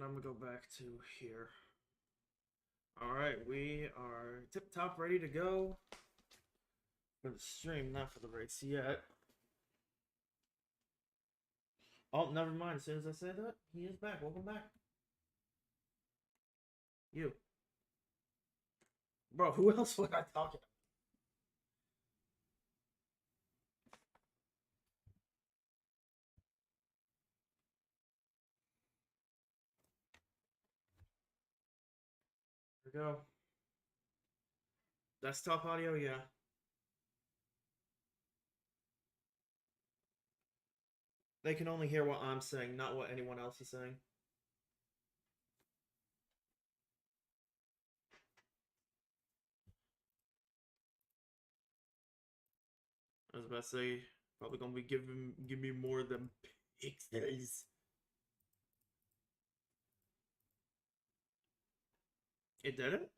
and I'm gonna go back to here. All right, we are tip top ready to go for the stream, not for the race yet. Oh, never mind. As soon as I say that, he is back. Welcome back. You. Bro, who else was I talking to? Here we go. Desktop audio, yeah. They can only hear what I'm saying, not what anyone else is saying. I was about to say, probably gonna be give me more than pixels. It didn't?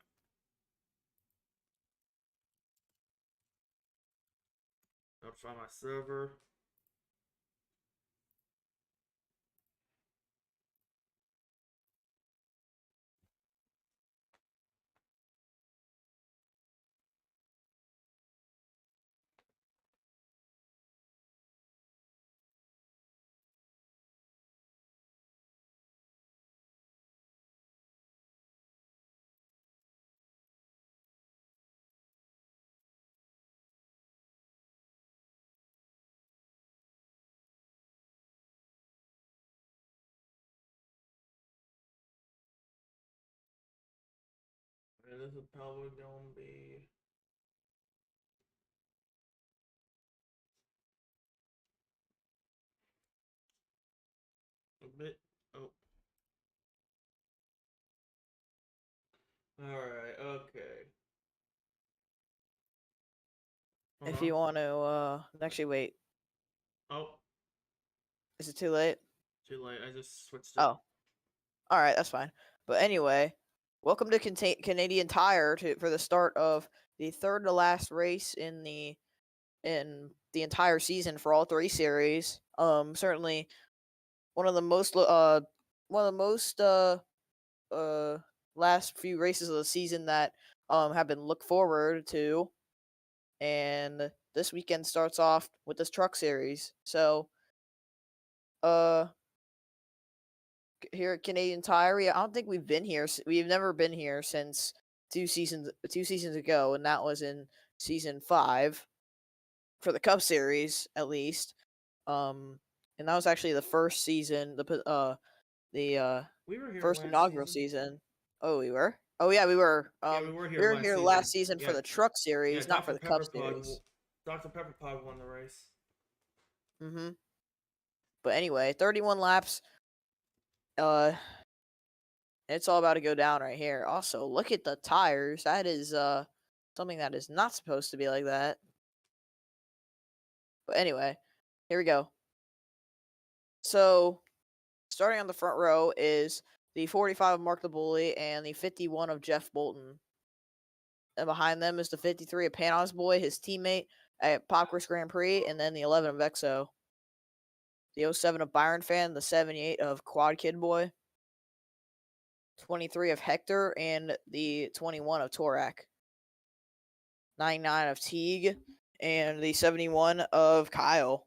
Notify my server. And this is probably gonna be a bit. Oh. Alright, okay. Hold If on. you want to, actually, wait. Oh, Is it too late? too late. I just switched it. Oh. Alright, that's fine. But anyway, welcome to Canadian Tire for the start of the third to last race in the entire season for all three series. Certainly one of the most last few races of the season that have been looked forward to. And this weekend starts off with this truck series. So here at Canadian Tire, I don't think we've been here. We've never been here since two seasons ago, and that was in season 5 for the Cup Series, at least. And that was actually the first season, the We were here first last inaugural season. season. Oh, we were. Oh yeah, we were. Yeah, we were We here were last here season. last season Yeah, for the Truck yeah. Series, not for Dr. the Cup Pepper Pug, Series. Dr. Pepper Pug won the race. But anyway, 31 laps. It's all about to go down right here. Also, look at the tires. That is something that is not supposed to be like that. But anyway, here we go. So, starting on the front row is the 45 of Mark the Bully and the 51 of Jeff Bolton. And behind them is the 53 of Panos Boy, his teammate at Popcor's Grand Prix, and then the 11 of Exo. The 07 of Byron Fan, the 78 of Quad Kid Boy, 23 of Hector, and the 21 of Torak. 99 of Teague, and the 71 of Kyle.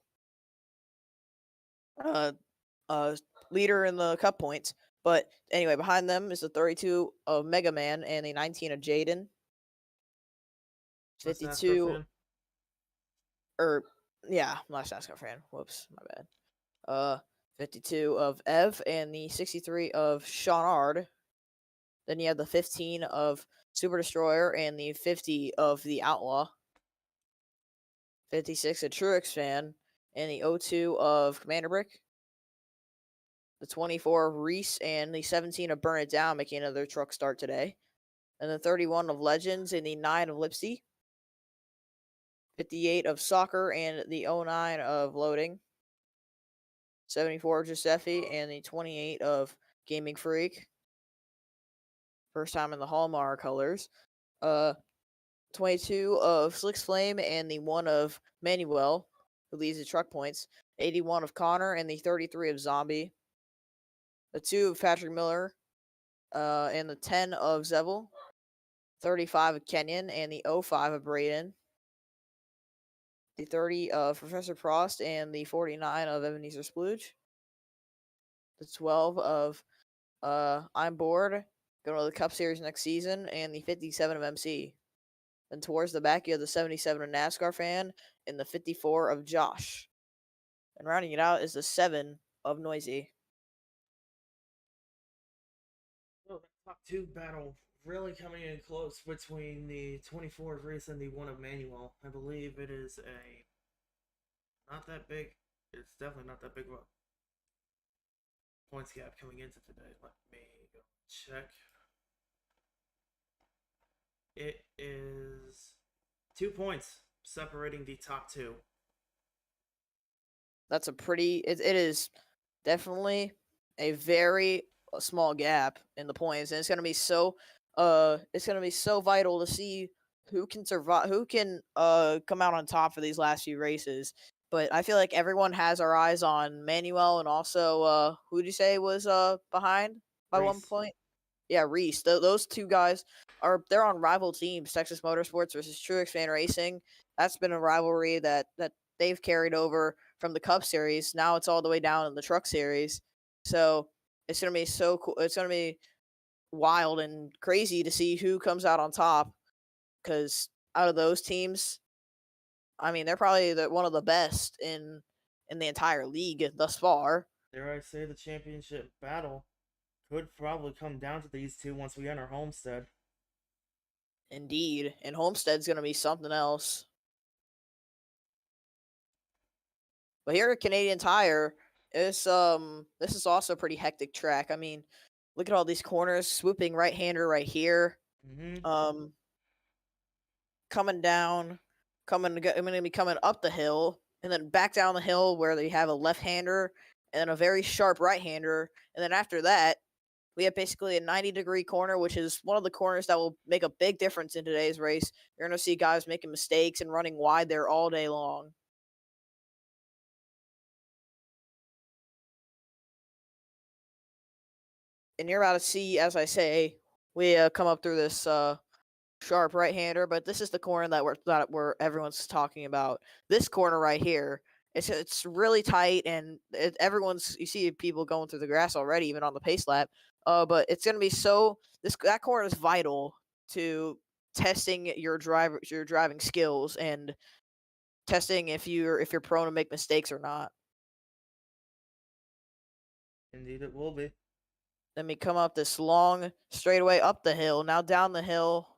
Leader in the cup points. But anyway, behind them is the 32 of Mega Man and the 19 of Jaden. 52 last NASCAR fan. Whoops, my bad. 52 of Ev and the 63 of Shawnard. Then you have the 15 of Super Destroyer and the 50 of the Outlaw. 56 of Truex fan and the 02 of Commander Brick. The 24 of Reese and the 17 of Burn It Down making another truck start today. And the 31 of Legends and the 9 of Lipsy. 58 of Soccer and the 09 of Loading. 74 of Giuseppe and the 28 of Gaming Freak. First time in the Hallmark colors. 22 of Slicks Flame and the 1 of Manuel, who leads the truck points. 81 of Connor and the 33 of Zombie. the 2 of Patrick Miller, and the 10 of Zevel, 35 of Kenyon, and the 05 of Braden, the 30 of Professor Prost, and the 49 of Ebenezer Splooge, the 12 of I'm Bored, going to the Cup Series next season, and the 57 of MC. Then towards the back, you have the 77 of NASCAR Fan and the 54 of Josh. And rounding it out is the 7 of Noisy. So the top 2 battle really coming in close between the 24 of Reese and the 1 of Manuel. I believe it is not that big. It's definitely not that big of a points gap coming into today. Let me go check. It is 2 points separating the top 2. That's a pretty. It is definitely a very small gap in the points, and it's gonna be so. It's gonna be so vital to see who can survive, who can come out on top for these last few races. But I feel like everyone has our eyes on Manuel and also who did you say was behind by 1 Reese. point? Yeah, Reese. Those 2 guys they're on rival teams. Texas Motorsports versus Truex Fan Racing. That's been a rivalry that they've carried over from the Cup Series. Now it's all the way down in the Truck Series. So it's gonna be so cool. It's gonna be wild and crazy to see who comes out on top. Because out of those teams, I mean, they're probably one of the best in the entire league thus far. Dare I say the championship battle could probably come down to these 2 once we enter Homestead. Indeed, and Homestead's gonna be something else. But here at Canadian Tire, this is also a pretty hectic track. I mean, look at all these corners, swooping right-hander right here. Mm-hmm. Coming down, I'm gonna be coming up the hill and then back down the hill where they have a left-hander and then a very sharp right-hander, and then after that, we have basically a 90-degree corner, which is one of the corners that will make a big difference in today's race. You're gonna see guys making mistakes and running wide there all day long. And you're about to see, as I say, we come up through this sharp right-hander, but this is the corner that we're everyone's talking about. This corner right here, it's really tight, and you see people going through the grass already, even on the pace lap. But it's gonna be that corner is vital to testing your driving skills and testing if you're prone to make mistakes or not. Indeed, it will be. Then we come up this long straightaway up the hill, now down the hill.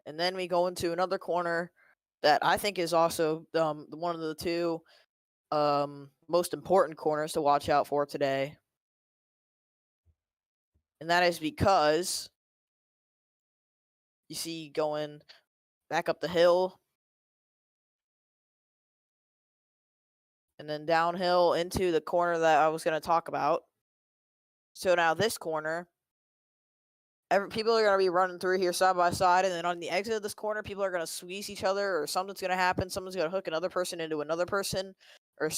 And then we go into another corner that I think is also one of the 2 most important corners to watch out for today. And that is because you see going back up the hill and then downhill into the corner that I was going to talk about. So now this corner, people are going to be running through here side by side, and then on the exit of this corner, people are going to squeeze each other, or something's going to happen. Someone's going to hook another person into another person, or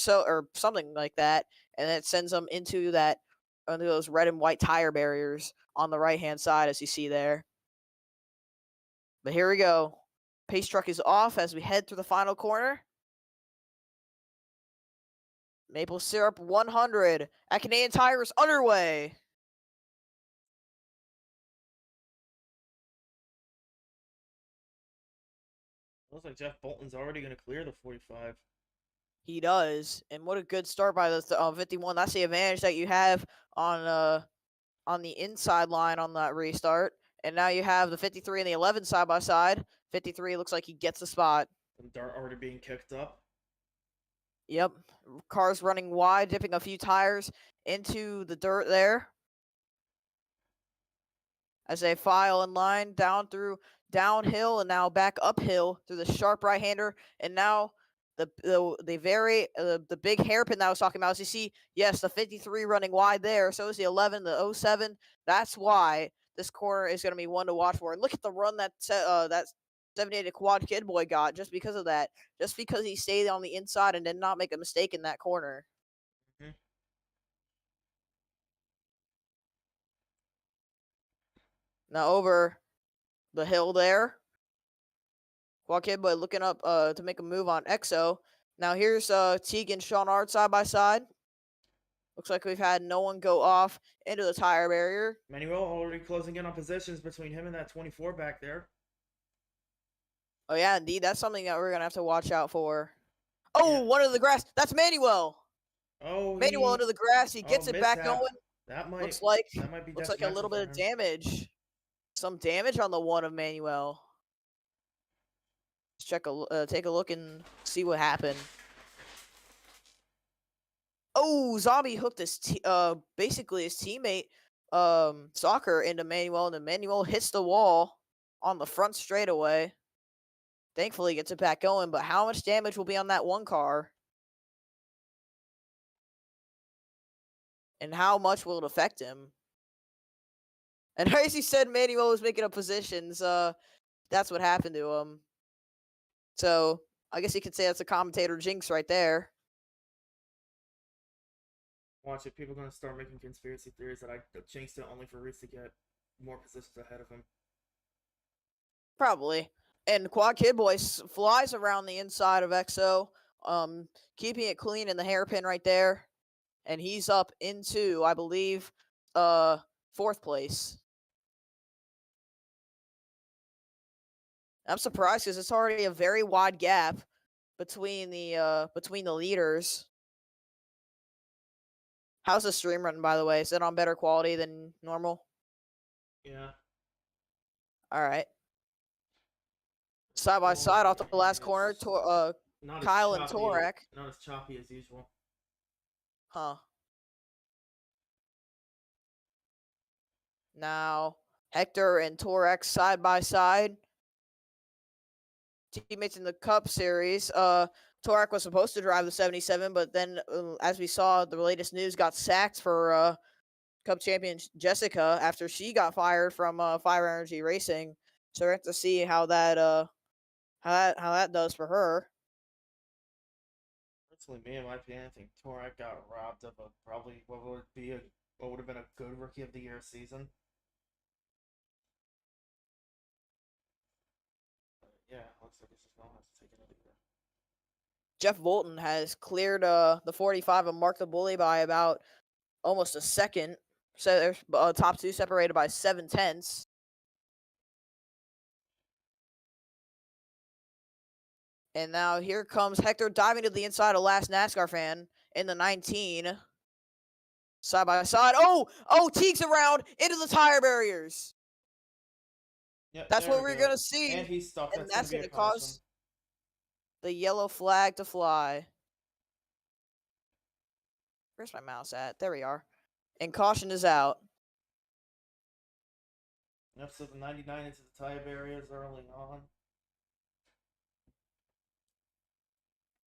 something like that, and it sends them into those red and white tire barriers on the right-hand side, as you see there. But here we go. Pace truck is off as we head through the final corner. Maple Syrup 100 at Canadian Tire is underway. Looks like Jeff Bolton's already going to clear the 45. He does, and what a good start by the 51. That's the advantage that you have on the inside line on that restart. And now you have the 53 and the 11 side by side. 53 looks like he gets the spot. The dart already being kicked up. Yep, cars running wide, dipping a few tires into the dirt there. As they file in line downhill and now back uphill through the sharp right-hander, and now the big hairpin that I was talking about. As you see, yes, the 53 running wide there. So is the 11, the 07. That's why this corner is going to be one to watch for. And look at the run that 78 Quad Kid Boy got just because of that. Just because he stayed on the inside and did not make a mistake in that corner. Mm-hmm. Now over the hill there. Quad Kid Boy looking up to make a move on EXO. Now here's Teague and Sean Art side by side. Looks like we've had no one go off into the tire barrier. Manuel already closing in on positions between him and that 24 back there. Oh yeah, indeed. That's something that we're gonna have to watch out for. Oh, Yeah. one of the grass. That's Manuel. Oh, Manuel into the grass. He gets it back mishap. going. That might Looks like be a little detrimental bit for of him. damage. Some damage on the one of Manuel. Let's take a look and see what happened. Oh, Zombie hooked basically his teammate Soccer into Manuel, and Manuel hits the wall on the front straightaway. Thankfully, gets it back going, but how much damage will be on that one car? And how much will it affect him? And as he said, Manuel was making up positions. That's what happened to him. So I guess you could say that's a commentator jinx right there. Watch it. People are gonna start making conspiracy theories that I jinxed it only for Reese to get more positions ahead of him. Probably. And Quad Kid Boy flies around the inside of EXO, keeping it clean in the hairpin right there. And he's up into, I believe, 4th place. I'm surprised because it's already a very wide gap between the leaders. How's the stream running, by the way? Is it on better quality than normal? Yeah. All right. Side by side off the last corner, Kyle and Torek. Not as choppy as usual. Huh. Now, Hector and Torek side by side. Teammates in the Cup Series. Torek was supposed to drive the 77, but then, as we saw, the latest news got sacked for Cup champion Jessica after she got fired from Fire Energy Racing. So we have to see how that does for her. Personally, me in my opinion, I think Torek got robbed of probably what would have been a good Rookie of the Year season. Yeah, looks like it's just gonna have to take another year. Jeff Bolton has cleared the 45 and Mark the Bully by about almost a second. So there's top two separated by 7/10. And now here comes Hector diving to the inside of last NASCAR fan in the 19. Side by side. Oh, Teague's around into the tire barriers. Yep, That's what we're going to see. And he's stopped. And That's going to cause the yellow flag to fly. Where's my mouse at? There we are. And caution is out. Yep, so the 99 into the tire barriers early on.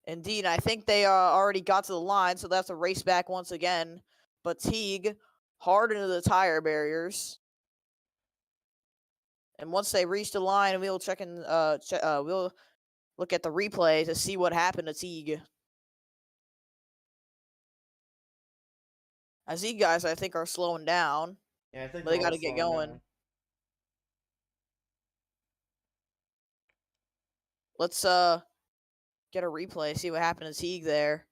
Indeed, I think they already got to the line, so that's a race back once again. But Teague hard into the tire barriers. And once they reach the line, we'll we'll look at the replay to see what happened to Teague. As these guys, I think, are slowing down. Yeah, I think they got to get going. Down. Let's get a replay, see what happened to Teague there.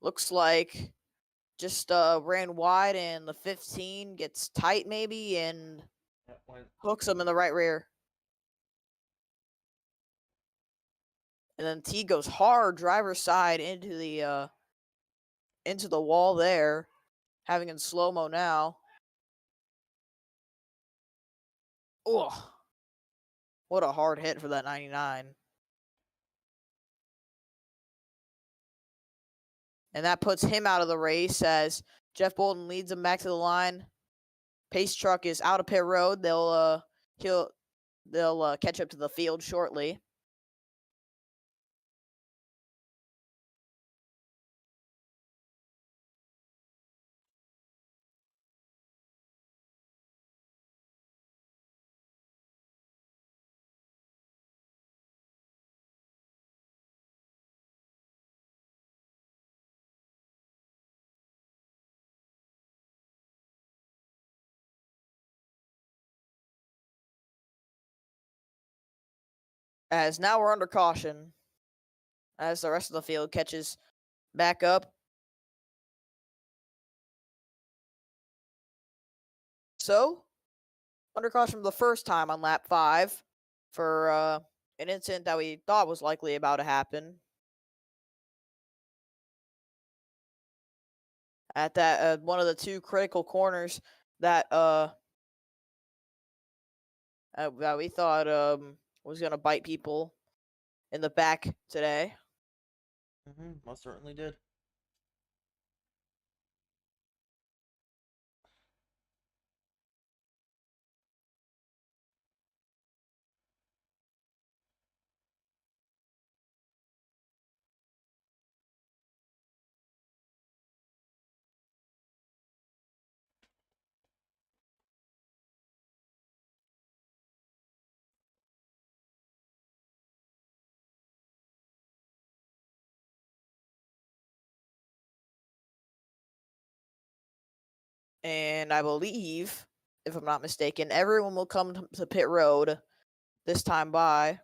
Looks like just ran wide, and the 15 gets tight maybe, and hooks him in the right rear. And then Teague goes hard driver's side into the wall there, having in slow-mo now. Oh, what a hard hit for that 99. And that puts him out of the race as Jeff Bolton leads him back to the line. Pace truck is out of pit road. They'll catch up to the field shortly. As now we're under caution. As the rest of the field catches back up. So, under caution for the first time on lap 5 for an incident that we thought was likely about to happen. At that one of the two critical corners that that we thought was gonna bite people in the back today. Most certainly did. And I believe, if I'm not mistaken, everyone will come to pit road this time by.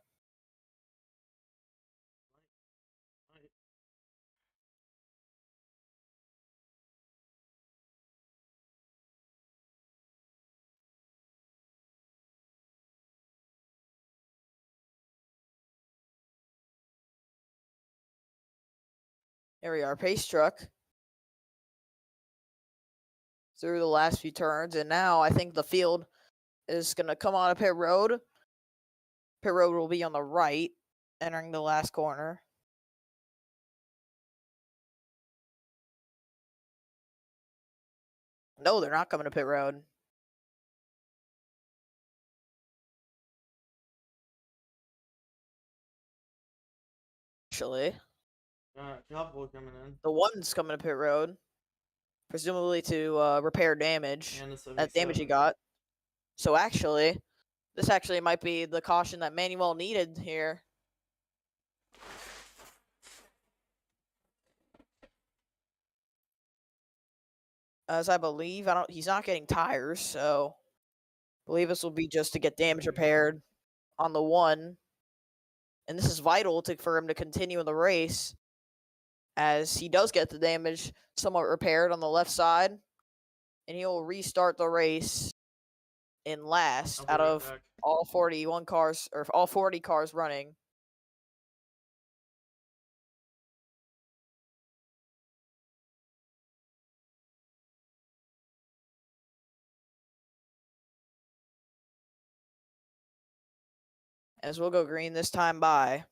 There we are, pace truck through the last few turns, and now I think the field is going to come on a pit road. Pit road will be on the right, entering the last corner. No, they're not coming to pit road. Actually, Couple coming in. the one's coming to pit road, presumably to repair damage. And the That damage he 77. got. So actually, this actually might be the caution that Manuel needed here. As I believe, he's not getting tires, so I believe this will be just to get damage repaired on the one. And this is vital for him to continue in the race, as he does get the damage somewhat repaired on the left side, and he will restart the race in last out of all 41 cars, or all 40 cars running. As we'll go green this time by.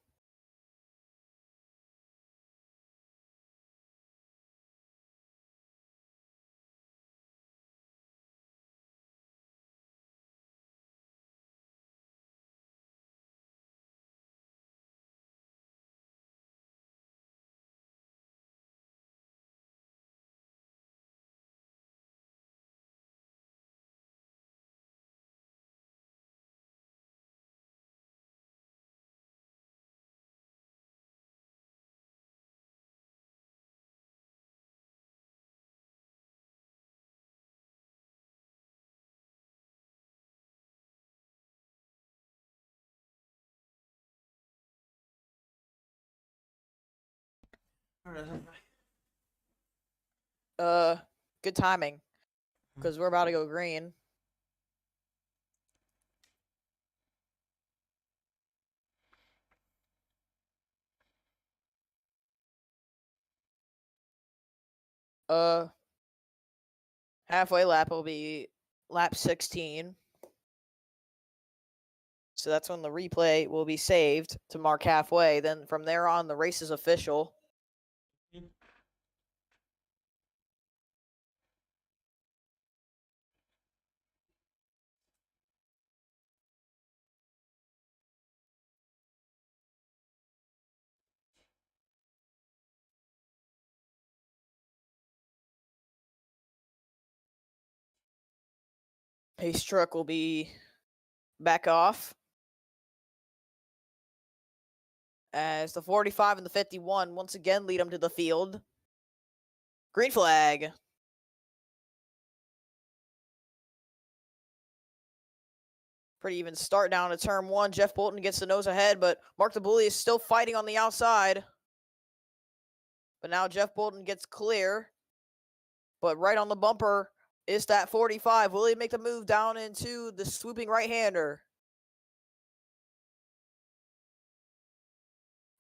Good timing, because we're about to go green. Halfway lap will be lap 16. So that's when the replay will be saved to mark halfway. Then from there on, the race is official. Pace truck will be back off, as the 45 and the 51 once again lead them to the field. Green flag. Pretty even start down to turn one. Jeff Bolton gets the nose ahead, but Mark the Bully is still fighting on the outside. But now Jeff Bolton gets clear. But right on the bumper is that 45. Will he make the move down into the swooping right-hander?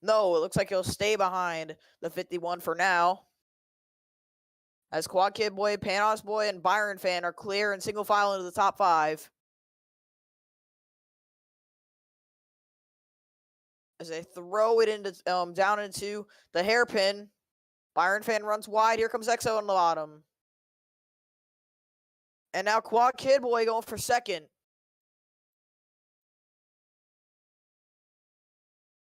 No, it looks like he'll stay behind the 51 for now. As Quad Kid Boy, Panos Boy, and Byron Fan are clear and single file into the top 5. As they throw it into down into the hairpin, Byron Fan runs wide. Here comes EXO on the bottom. And now Quad Kid Boy going for second.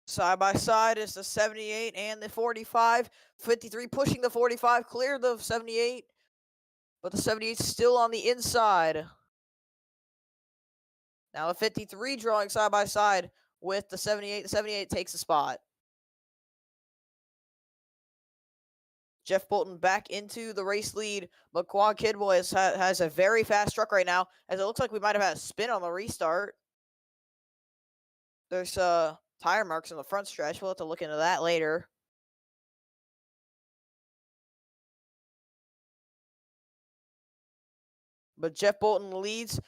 Side by side is the 78 and the 45. 53 pushing the 45, clear the 78. But the 78 still on the inside. Now the 53 drawing side by side with the 78. The 78 takes the spot. Jeff Bolton back into the race lead, but Quad Kid Boy has a very fast truck right now, as it looks like we might have had a spin on the restart. There's tire marks in the front stretch. We'll have to look into that later. But Jeff Bolton leads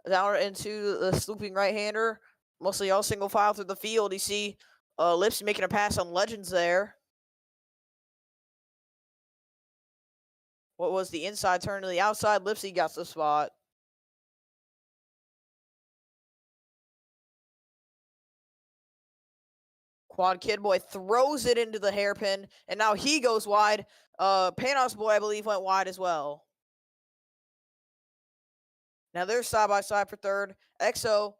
down into the swooping right-hander. Mostly all single file through the field. You see Lipsy making a pass on Legends there. What was the inside turn to the outside? Lipsy got the spot. Quad Kid Boy throws it into the hairpin, and now he goes wide. Panos Boy, I believe, went wide as well. Now they're side by side for third. EXO,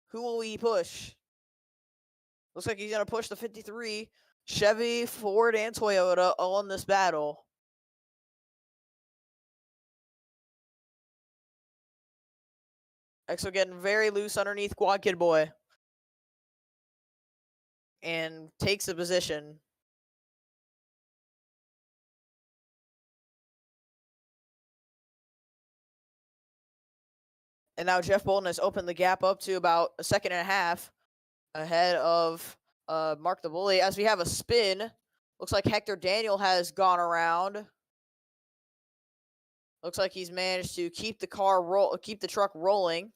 who will he push? Looks like he's going to push the 53. Chevy, Ford, and Toyota all in this battle. EXO getting very loose underneath Quad Kid Boy. And takes the position. And now Jeff Bolton has opened the gap up to about a second and a half ahead of Mark the Bully. As we have a spin, looks like Hector Daniel has gone around. Looks like he's managed to keep the truck rolling.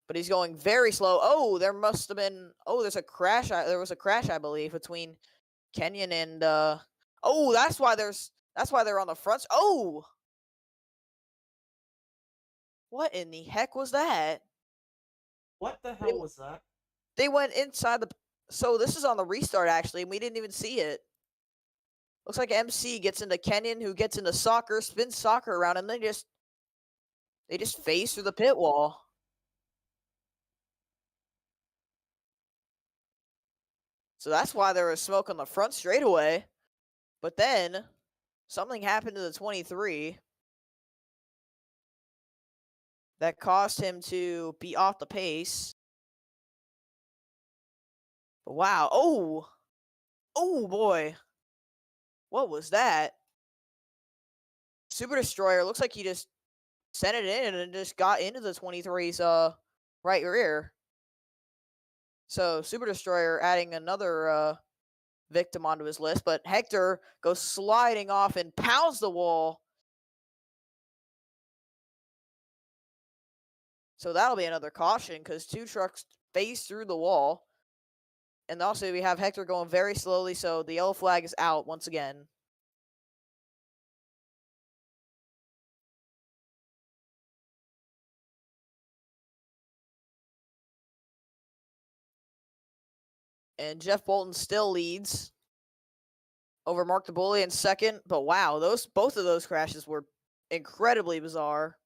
But he's going very slow. Oh, there must have been. Oh, there's a crash. There was a crash, I believe, between Kenyon and. Oh, that's why they're on the front. Oh, what in the heck was that? What the hell was that? They went inside the. So this is on the restart actually, and we didn't even see it. Looks like MC gets into Kenyon, who gets into Soccer, spins Soccer around, and they just phase through the pit wall. So that's why there was smoke on the front straightaway. But then something happened to the 23 that caused him to be off the pace. But wow. Oh boy. What was that? Super Destroyer looks like he just sent it in and just got into the 23's right rear. So Super Destroyer adding another victim onto his list, but Hector goes sliding off and pounds the wall. So that'll be another caution because 2 trucks phase through the wall. And also we have Hector going very slowly, so the yellow flag is out once again. And Jeff Bolton still leads over Mark the Bully in second. But wow, both of those crashes were incredibly bizarre.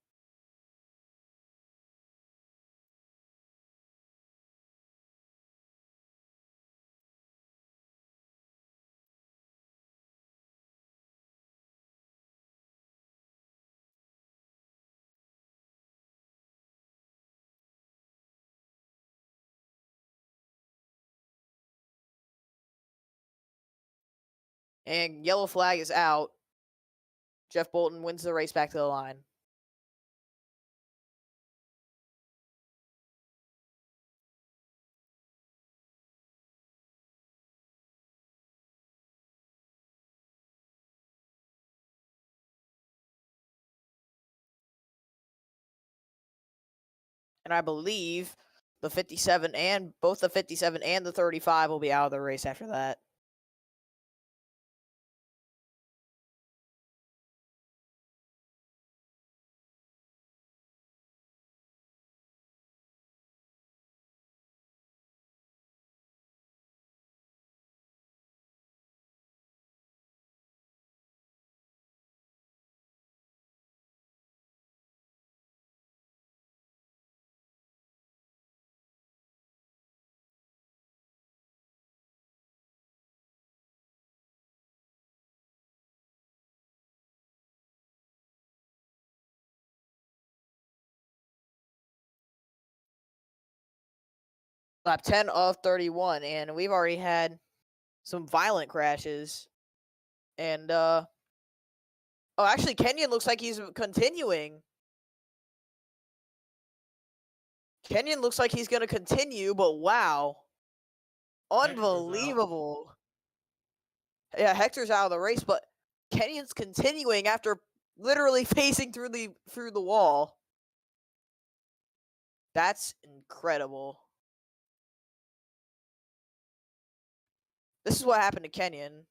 And yellow flag is out. Jeff Bolton wins the race back to the line. and I believe the 57 and both the 57 and the 35 will be out of the race after that. Lap 10 of 31, and we've already had some violent crashes. And oh, actually, Kenyon looks like he's continuing. Kenyon looks like he's going to continue, but wow. Unbelievable. Yeah, Hector's out of the race, but Kenyon's continuing after literally facing through the wall. That's incredible. This is what happened to Kenyon.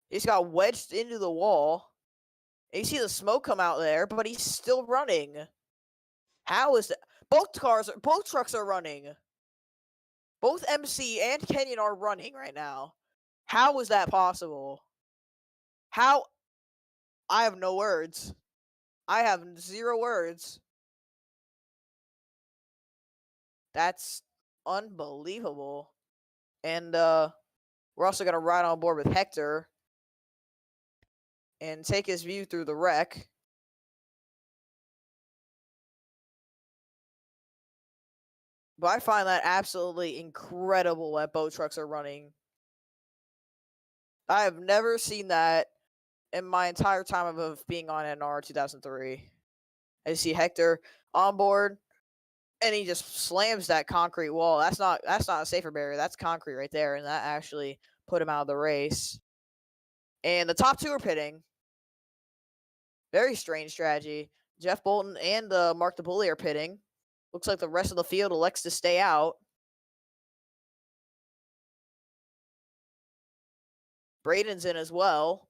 He's got wedged into the wall. And you see the smoke come out there, but he's still running. How is that? Both trucks are running. Both MC and Kenyon are running right now. How is that possible? How? I have no words. I have 0 words. That's unbelievable. And we're also gonna ride on board with Hector and take his view through the wreck. But I find that absolutely incredible that boat trucks are running. I have never seen that in my entire time of being on NR 2003. I see Hector on board, and he just slams that concrete wall. That's not a safer barrier. That's concrete right there, and that actually put him out of the race. And the top 2 are pitting. Very strange strategy. Jeff Bolton and Mark the Bully are pitting. Looks like the rest of the field elects to stay out. Braden's in as well.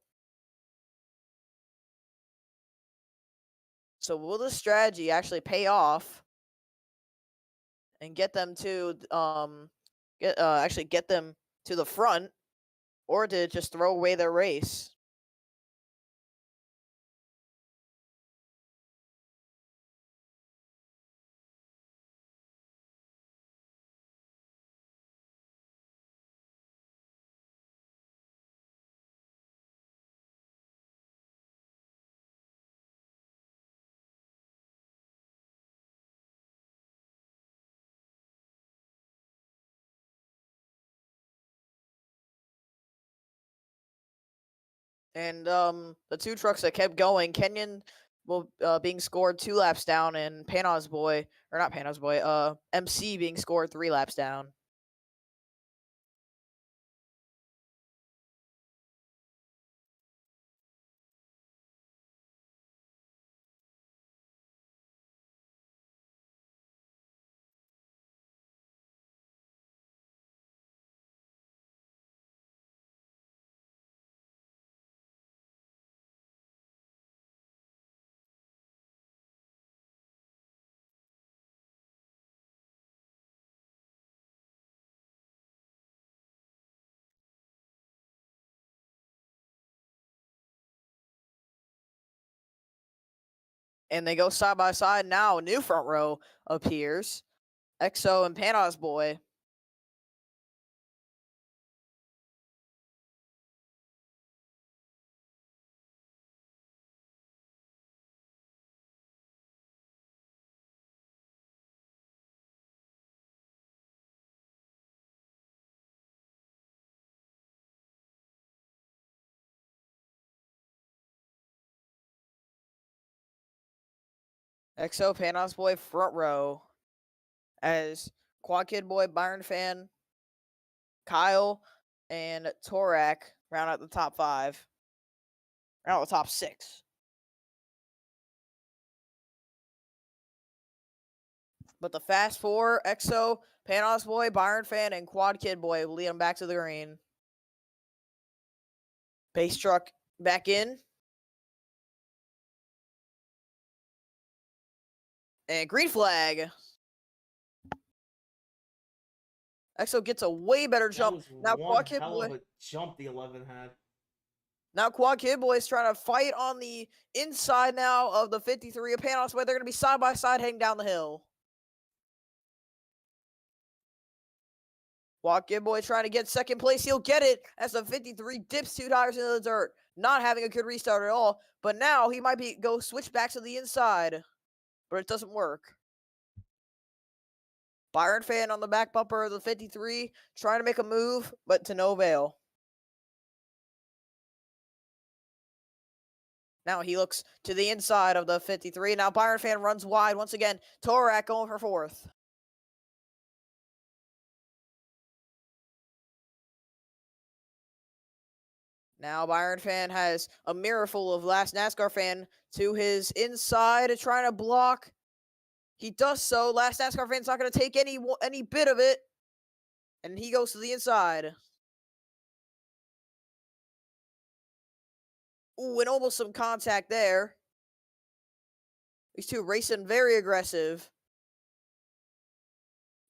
So will this strategy actually pay off and get them to get them to the front, or to just throw away their race? And the 2 trucks that kept going, Kenyon will being scored 2 laps down, and MC being scored 3 laps down. And they go side by side now. A new front row appears. EXO and Panos Boy. EXO, Panos Boy, front row. As Quad Kid Boy, Byron Fan, Kyle, and Torak round out the top 5. Round out the top 6. But the Fast Four, Exo, Panos Boy, Byron Fan, and Quad Kid Boy will lead him back to the green. Base truck back in. And green flag. Exo gets a way better That jump. was Now one Quad Kid hell Boy. of a jump the 11 had. Now Quad Kid Boy is trying to fight on the inside now of the 53 of Panos Boy. They're going to be side by side heading down the hill. Quad Kid Boy trying to get second place. He'll get it as the 53 dips 2 tires into the dirt. Not having a good restart at all. But now he might go switch back to the inside. But it doesn't work. Byron Fan on the back bumper of the 53, trying to make a move, but to no avail. Now he looks to the inside of the 53. Now Byron Fan runs wide once again. Torak going for fourth. Now Byron Fan has a mirror full of Last NASCAR Fan to his inside, trying to block. He does so. Last NASCAR Fan's not going to take any bit of it. And he goes to the inside. Ooh, and almost some contact there. These two racing very aggressive.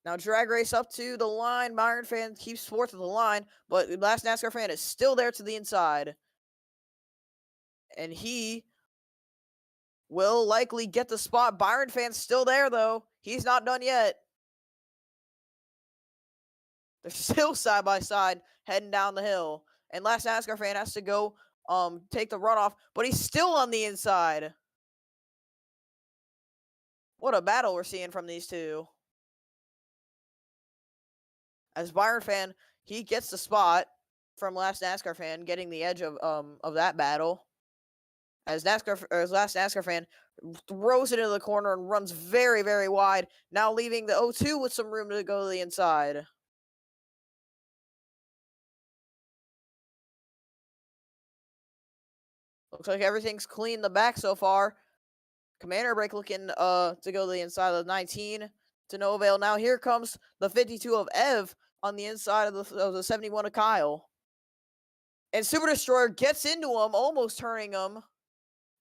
Now drag race up to the line. Byron Fan keeps fourth of the line, but Last NASCAR Fan is still there to the inside. And he will likely get the spot. Byron Fan's still there, though. He's not done yet. They're still side by side heading down the hill. And Last NASCAR Fan has to go take the runoff, but he's still on the inside. What a battle we're seeing from these two. As Byron Fan, he gets the spot from Last NASCAR Fan, getting the edge of that battle. As Last NASCAR Fan throws it into the corner and runs very, very wide, now leaving the 0-2 with some room to go to the inside. Looks like everything's clean in the back so far. Commander brake looking to go to the inside of the 19 to no avail. Now here comes the 52 of Ev on the inside of the 71 of Kyle. And Super Destroyer gets into him, almost turning him.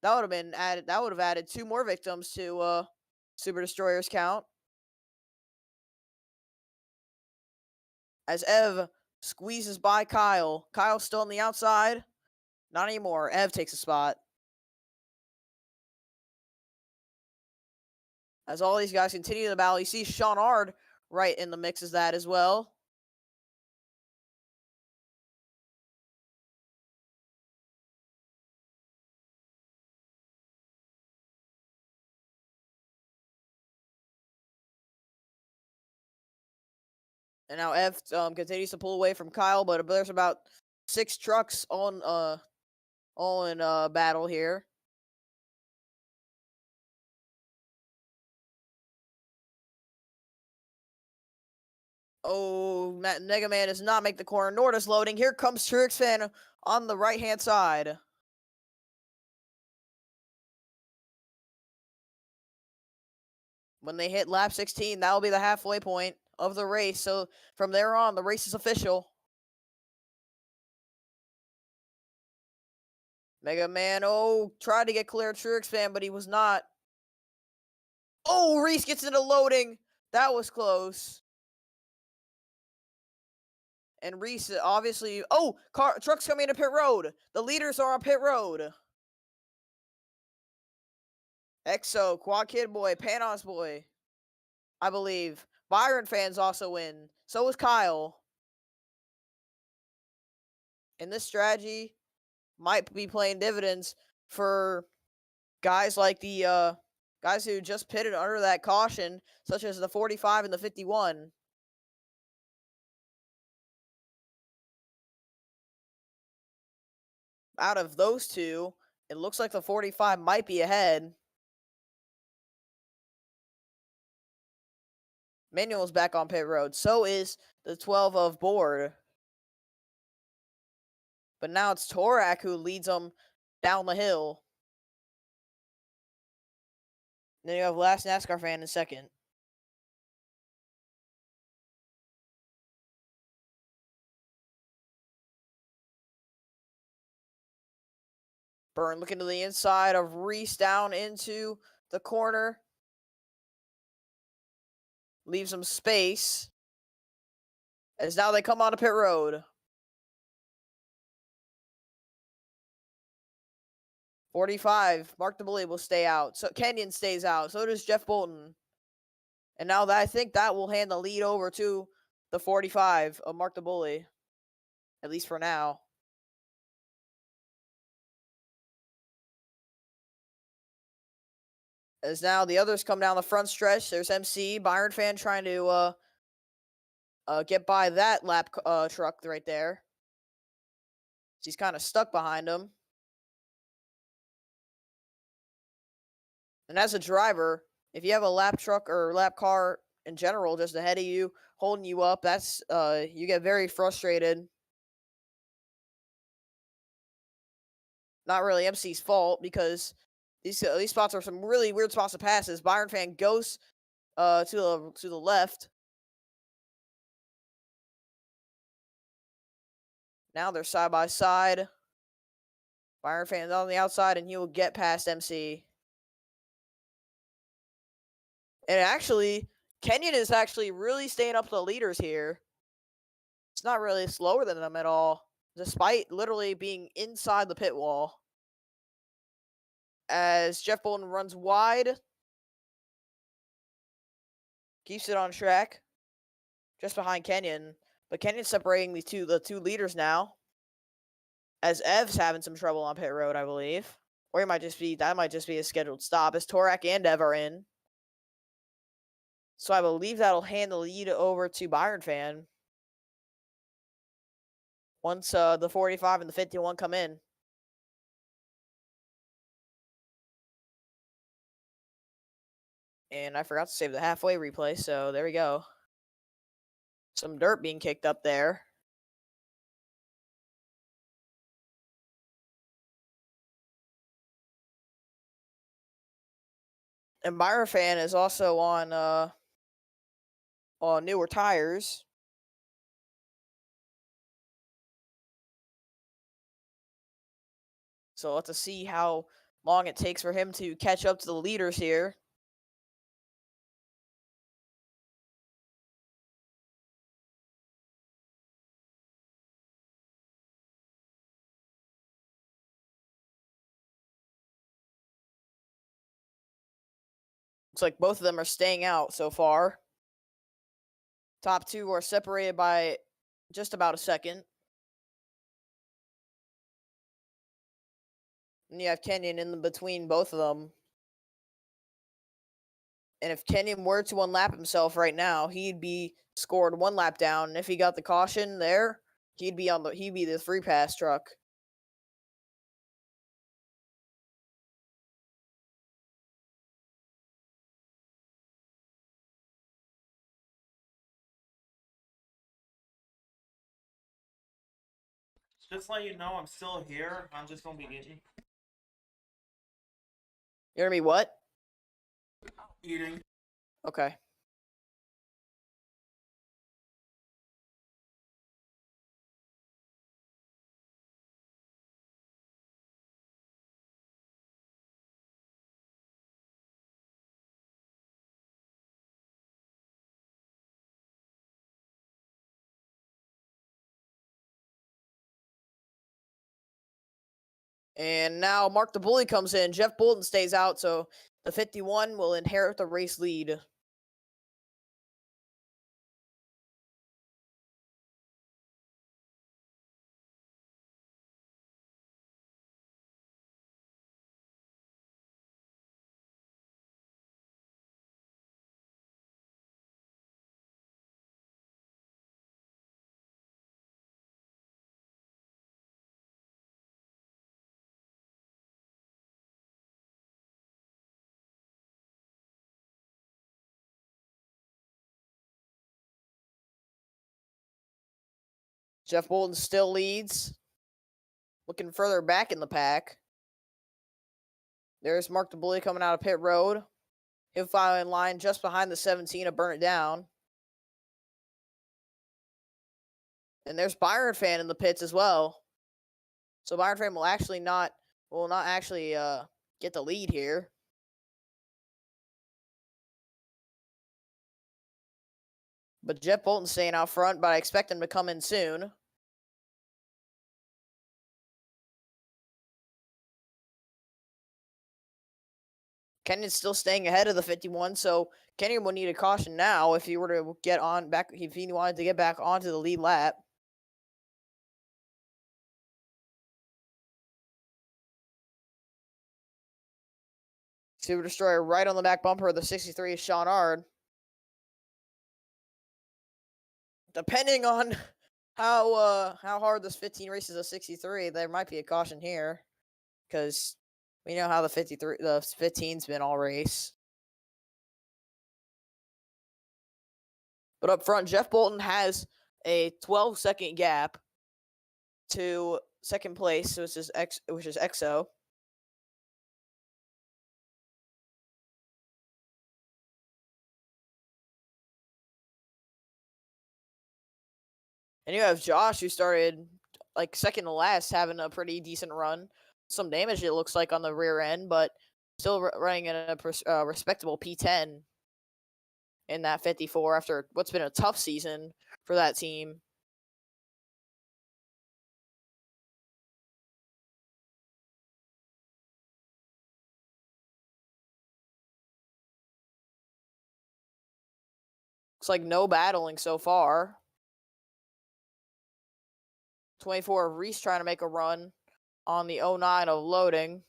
That would have been added. That would have added 2 more victims to Super Destroyer's count. As Ev squeezes by Kyle. Kyle's still on the outside. Not anymore. Ev takes a spot. As all these guys continue the battle, you see Sean Ard right in the mix as that as well. And now F continues to pull away from Kyle, but there's about 6 trucks all in battle here. Oh, Mega Man does not make the corner, nor does loading. Here comes Truex Fan on the right-hand side. When they hit lap 16, that will be the halfway point of the race. So from there on, the race is official. Mega Man, tried to get clear of Truex Fan, but he was not. Oh, Reese gets into loading. That was close. And Reese, obviously... Oh, trucks coming into pit road. The leaders are on pit road. Exo, Quad Kid Boy, Panos Boy, I believe. Byron Fans also in. So is Kyle. And this strategy might be playing dividends for guys like the guys who just pitted under that caution, such as the 45 and the 51. Out of those two, it looks like the 45 might be ahead. Manuel's back on pit road. So is the 12 of Board. But now it's Torak who leads them down the hill. Then you have Last NASCAR Fan in second. Burn looking to the inside of Reese down into the corner. Leaves some space. As now they come onto pit road. 45, Mark the Bully will stay out. So Kenyon stays out. So does Jeff Bolton. And now that I think that will hand the lead over to the 45 of Mark the Bully. At least for now. As now the others come down the front stretch. There's MC, Byron fan trying to get by that lap truck right there. He's kind of stuck behind him. And as a driver, if you have a lap truck or lap car in general just ahead of you, holding you up, that's you get very frustrated. Not really MC's fault because these spots are some really weird spots to pass. As Byron fan goes to the left. Now they're side by side. Byron fan's on the outside, and he will get past MC. And actually, Kenyon is actually really staying up to the leaders here. It's not really slower than them at all, despite literally being inside the pit wall. As Jeff Bolton runs wide, keeps it on track, just behind Kenyon. But Kenyon's separating the two leaders now. As Ev's having some trouble on pit road, I believe. Or that might just be a scheduled stop, as Torak and Ev are in. So I believe that'll hand the lead over to Byron fan. Once the 45 and the 51 come in. And I forgot to save the halfway replay, so there we go. Some dirt being kicked up there. And Byron fan is also on newer tires. So let's see how long it takes for him to catch up to the leaders here. Looks like both of them are staying out so far. Top two are separated by just about a second. And you have Kenyon in between both of them. And if Kenyon were to unlap himself right now, he'd be scored one lap down. And if he got the caution there, he'd be the free pass truck. Just let you know I'm still here. I'm just gonna be eating. You're gonna be what? Eating. Okay. And now Mark the Bully comes in. Jeff Bolton stays out, so the 51 will inherit the race lead. Jeff Bolton still leads. Looking further back in the pack. There's Mark the Bully coming out of pit road. He'll follow in line just behind the 17 to burn it down. And there's Byron fan in the pits as well. So Byron fan will will not actually get the lead here. But Jeff Bolton's staying out front, but I expect him to come in soon. Kenyon's still staying ahead of the 51, so Kenyon will need a caution now if he were to get on back, if he wanted to get back onto the lead lap. Super Destroyer right on the back bumper of the 63 is Sean Ard. Depending on how hard this 15 races a 63, there might be a caution here, because we know how the 15's been all race. But up front, Jeff Bolton has a 12-second gap to second place, which is EXO. And you have Josh, who started like second to last, having a pretty decent run. Some damage, it looks like, on the rear end, but still running in a respectable P10 in that 54 after what's been a tough season for that team. Looks like no battling so far. 24 of Reese trying to make a run on the 09 of loading.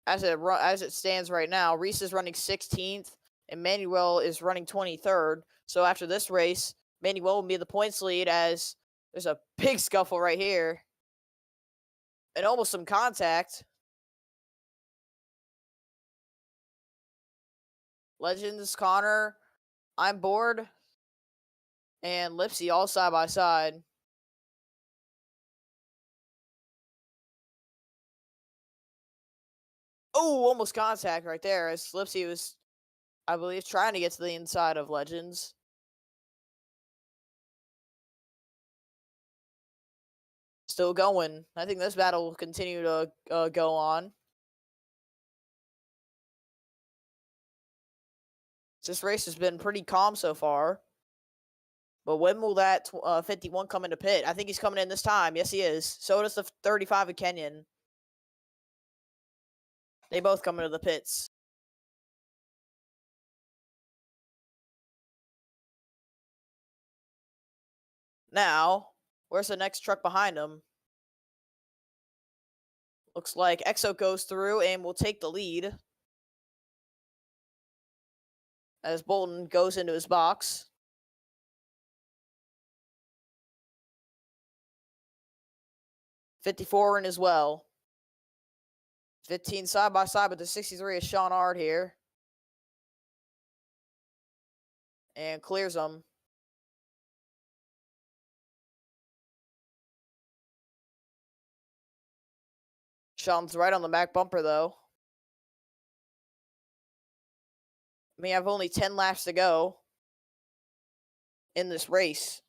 As it stands right now, Reese is running 16th and Manuel is running 23rd. So after this race, Manuel will be the points lead, as there's a big scuffle right here and almost some contact. Legends, Connor, I'm bored, and Lipsy all side by side. Oh, almost contact right there, as Lipsy was, I believe, trying to get to the inside of Legends. Still going. I think this battle will continue to go on. This race has been pretty calm so far. But when will that 51 come into pit? I think he's coming in this time. Yes, he is. So does the 35 of Kenyon. They both come into the pits. Now, where's the next truck behind him? Looks like EXO goes through and will take the lead as Bolton goes into his box. 54 in as well. 15 side by side, but the 63 is Sean Ard here. And clears them. Sean's right on the back bumper, though. We have only 10 laps to go in this race.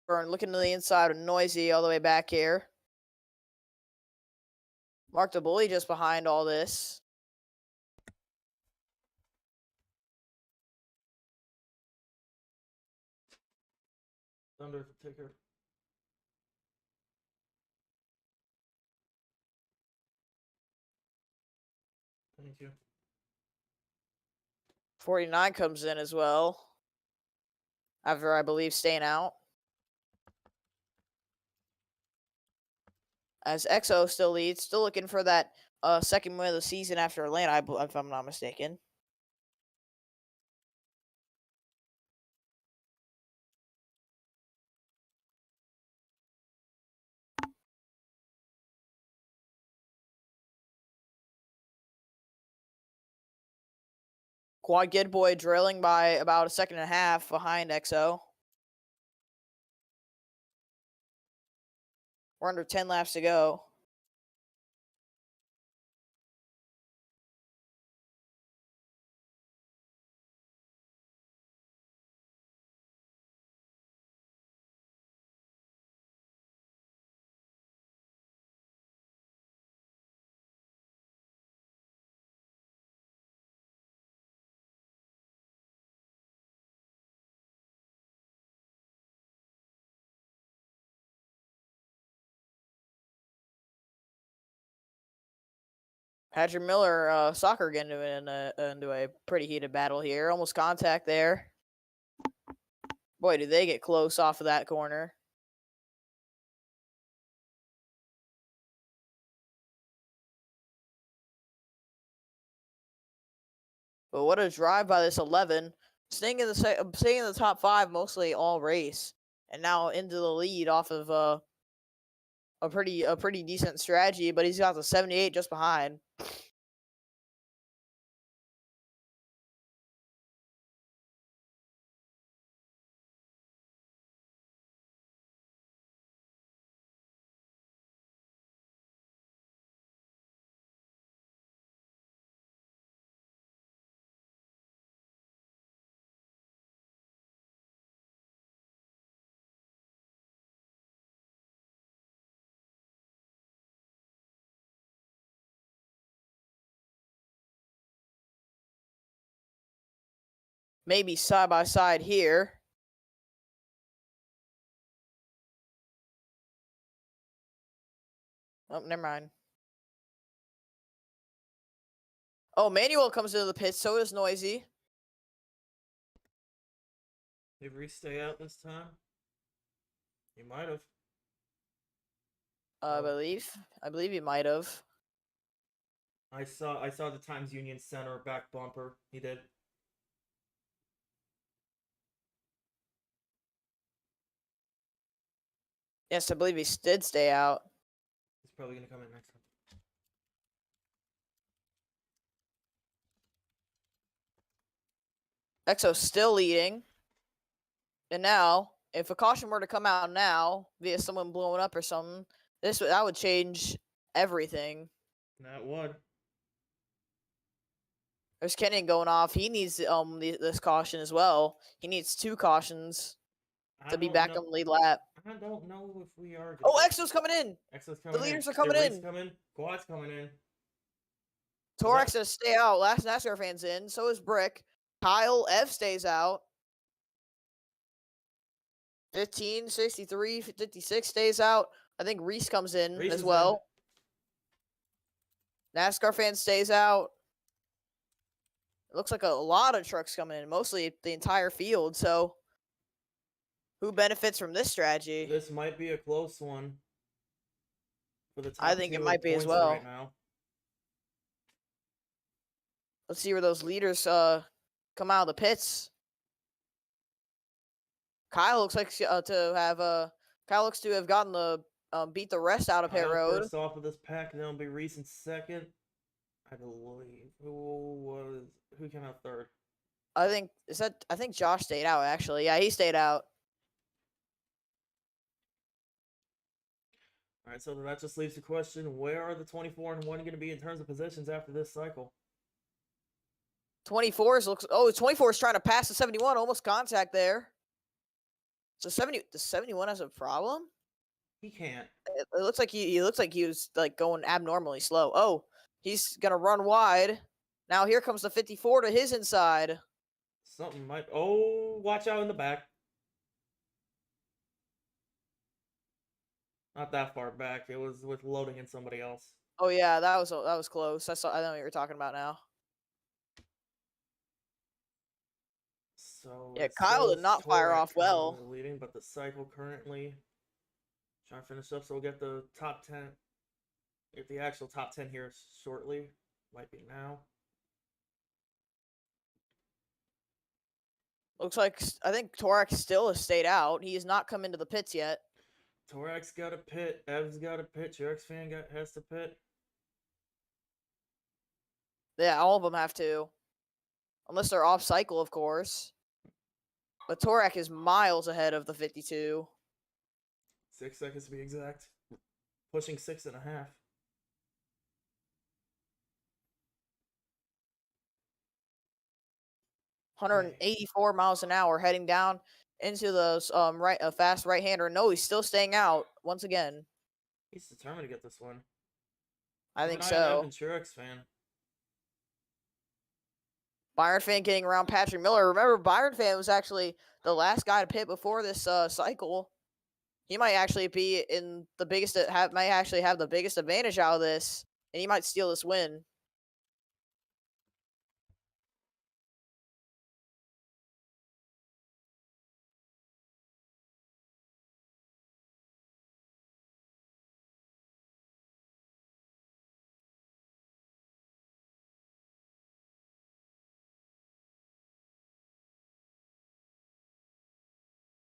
Burn looking to the inside of Noisy all the way back here. Mark the Bully just behind all this. Under the ticker. Thank you. 49 comes in as well. After, I believe, staying out. As EXO still leads, still looking for that second win of the season after Atlanta, if I'm not mistaken. Quad Kid Boy drilling by about a second and a half behind EXO. We're under 10 laps to go. Patrick Miller, Soccer getting into a pretty heated battle here. Almost contact there. Boy, did they get close off of that corner. But what a drive by this 11. Staying in the top 5 mostly all race. And now into the lead off of a pretty decent strategy, but he's got the 78 just behind. Maybe side by side here. Oh, never mind. Oh, Manuel comes into the pit. So does Noisy. Did Reese stay out this time? He might have. I believe he might have. I saw the Times Union Center back bumper. He did. Yes, I believe he did stay out. He's probably gonna come in next time. EXO's still leading. And now, if a caution were to come out now via someone blowing up or something, that would change everything. That would. There's Kenyon going off. He needs this caution as well. He needs 2 cautions to be back on the lead lap. I don't know if we are. Oh, EXO's coming in. EXO's coming in. The leaders are coming in. Quad's coming in. Torax does stay out. Last NASCAR fan's in. So is Brick. Kyle F stays out. 15, 63, 56 stays out. I think Reese comes in as well. NASCAR fan stays out. It looks like a lot of trucks coming in, mostly the entire field. So, who benefits from this strategy? This might be a close one. For the top I think it might be as well. Right now. Let's see where those leaders come out of the pits. Kyle looks like Kyle looks to have gotten the beat the rest out of pit road. First off of this pack, and then it'll be Reese in second. I believe who came out third? I think Josh stayed out actually. Yeah, he stayed out. All right, so that just leaves the question: where are the 24 and 1 going to be in terms of positions after this cycle? 24 is trying to pass the 71, almost contact there. So the 71 has a problem? He can't. It looks like he was like going abnormally slow. Oh, he's gonna run wide. Now here comes the 54 to his inside. Something might. Oh, watch out in the back. Not that far back. It was with loading in somebody else. Oh yeah, that was close. I know what you're talking about now. So yeah, Kyle did not fire off well. Leading, but the cycle currently trying to finish up. So we'll get the top 10. Get the actual top 10 here shortly. Might be now. Looks like I think Torax still has stayed out. He has not come into the pits yet. Torax got a pit. Ev's got a pit. Jerks fan has to pit. Yeah, all of them have to. unless they're off cycle, of course. But Torak is miles ahead of the 52. 6 seconds to be exact. Pushing 6.5. 184 miles an hour heading down into the fast right-hander. No, he's still staying out once again. He's determined to get this one. I think An so. Truex fan. Byron Fan getting around Patrick Miller. Remember, Byron Fan was actually the last guy to pit before this cycle. He might actually be in the biggest. Might actually have the biggest advantage out of this, and he might steal this win.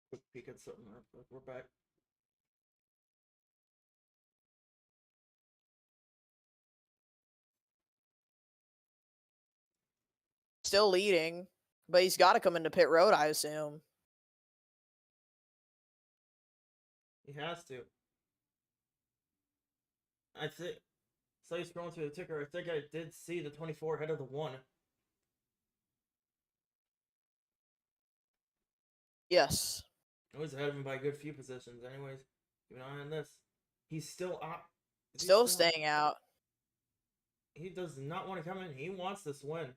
Quick peek at something. We're back. Still leading, but he's got to come into pit road, I assume. He has to. I think. So he's scrolling through the ticker. I think I did see the 24 ahead of the 1. Yes. I was ahead of him by a good few positions. Anyways, keep an eye on this. He's still up. Still staying out. He does not want to come in. He wants this win.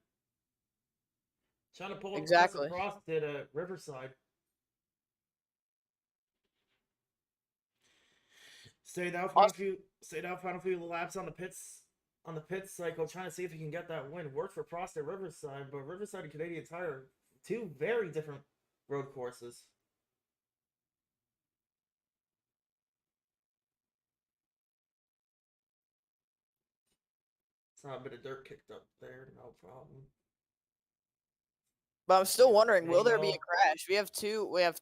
Trying to pull up Exactly. Professor Frost at Riverside. Stayed out for a few laps on the pits cycle, trying to see if he can get that win. Worked for Prost at Riverside, but Riverside and Canadian Tire, two very different road courses. Saw a bit of dirt kicked up there, no problem. But I'm still wondering, will there be a crash? We have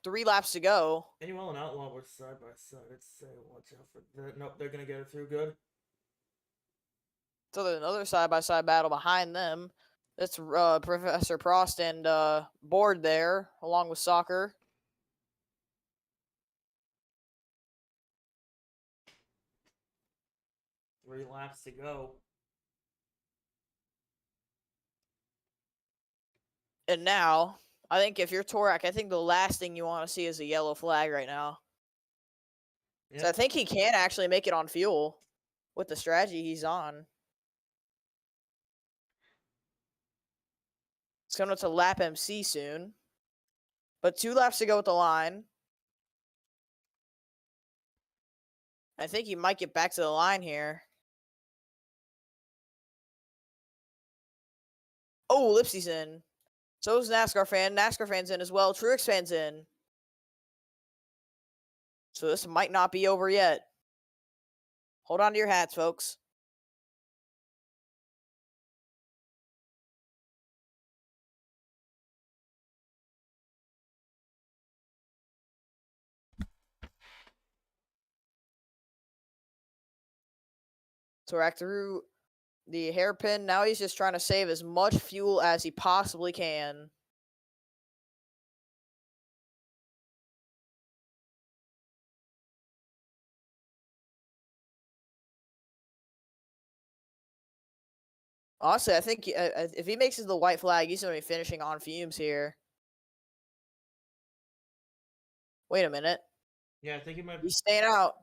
3 laps to go. Manuel and Outlaw were side by side. I'd say watch out for that. Nope, they're gonna get it through good. So there's another side-by-side battle behind them. That's Professor Prost and Board there, along with Soccer. Three laps to go. And now, I think if you're Torak, I think the last thing you want to see is a yellow flag right now. Yep. So I think he can actually make it on fuel with the strategy he's on. It's coming up to lap MC soon. But 2 laps to go with the line. I think he might get back to the line here. Oh, Lipsy's in. So is NASCAR fan. NASCAR fan's in as well. Truex fan's in. So this might not be over yet. Hold on to your hats, folks. Torak through the hairpin. Now he's just trying to save as much fuel as he possibly can. Honestly, I think if he makes it to the white flag, he's going to be finishing on fumes here. Wait a minute. Yeah, I think he might. He's staying out.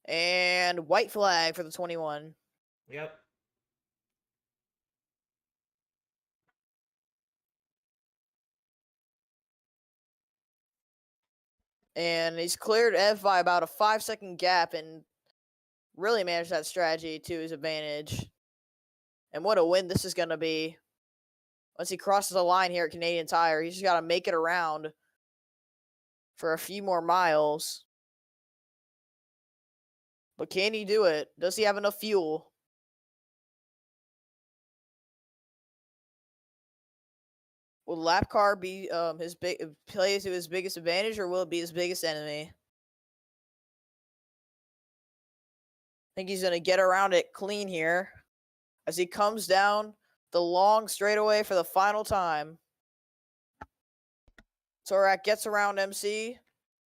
And white flag for the 21. Yep. And he's cleared Ev by about a 5-second gap and really managed that strategy to his advantage. And what a win this is going to be. Once he crosses the line here at Canadian Tire, he's just got to make it around for a few more miles. But can he do it? Does he have enough fuel? Will lap car be play to his biggest advantage, or will it be his biggest enemy? I think he's going to get around it clean here as he comes down the long straightaway for the final time. Torak gets around MC.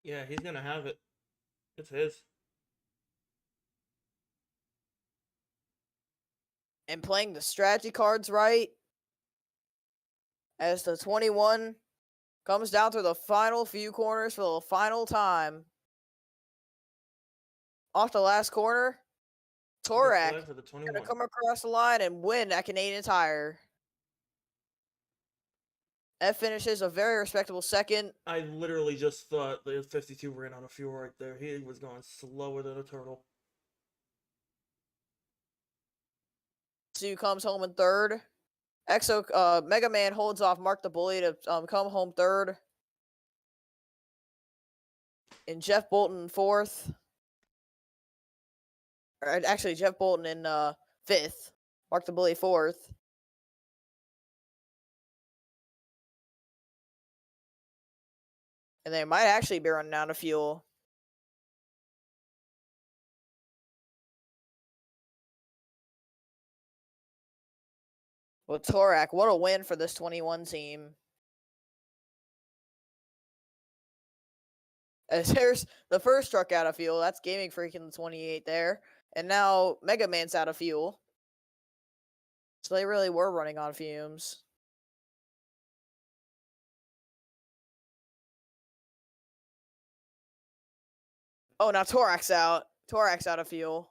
Yeah, he's gonna have it. It's his. And playing the strategy cards right. As the 21 comes down to the final few corners for the final time. Off the last corner, Torak For the going 21. to come across the line and win at Canadian Tire. That finishes a very respectable second. I literally just thought the 52 ran out of fuel right there. He was going slower than a turtle. Sue comes home in third. Mega Man holds off Mark the Bully to come home third. And Jeff Bolton fourth. Or actually, Jeff Bolton in fifth. Mark the Bully fourth. And they might actually be running out of fuel. Well, Torak, what a win for this 21 team. As there's the first truck out of fuel. That's Gaming Freak in the 28 there. And now Mega Man's out of fuel. So they really were running on fumes. Oh, now Torak's out. Torak's out of fuel.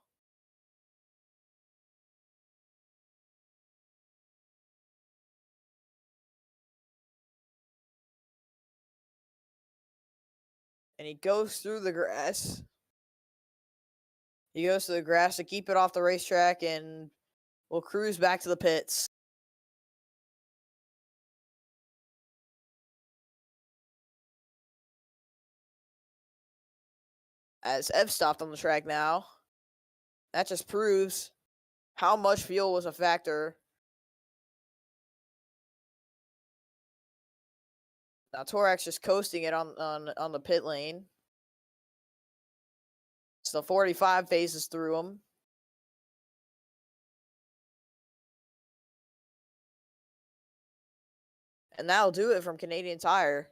And he goes through the grass. He goes through the grass to keep it off the racetrack and will cruise back to the pits. As Ev stopped on the track now. That just proves how much fuel was a factor. Now Torak's just coasting it on the pit lane. So 45 phases through him. And that'll do it from Canadian Tire.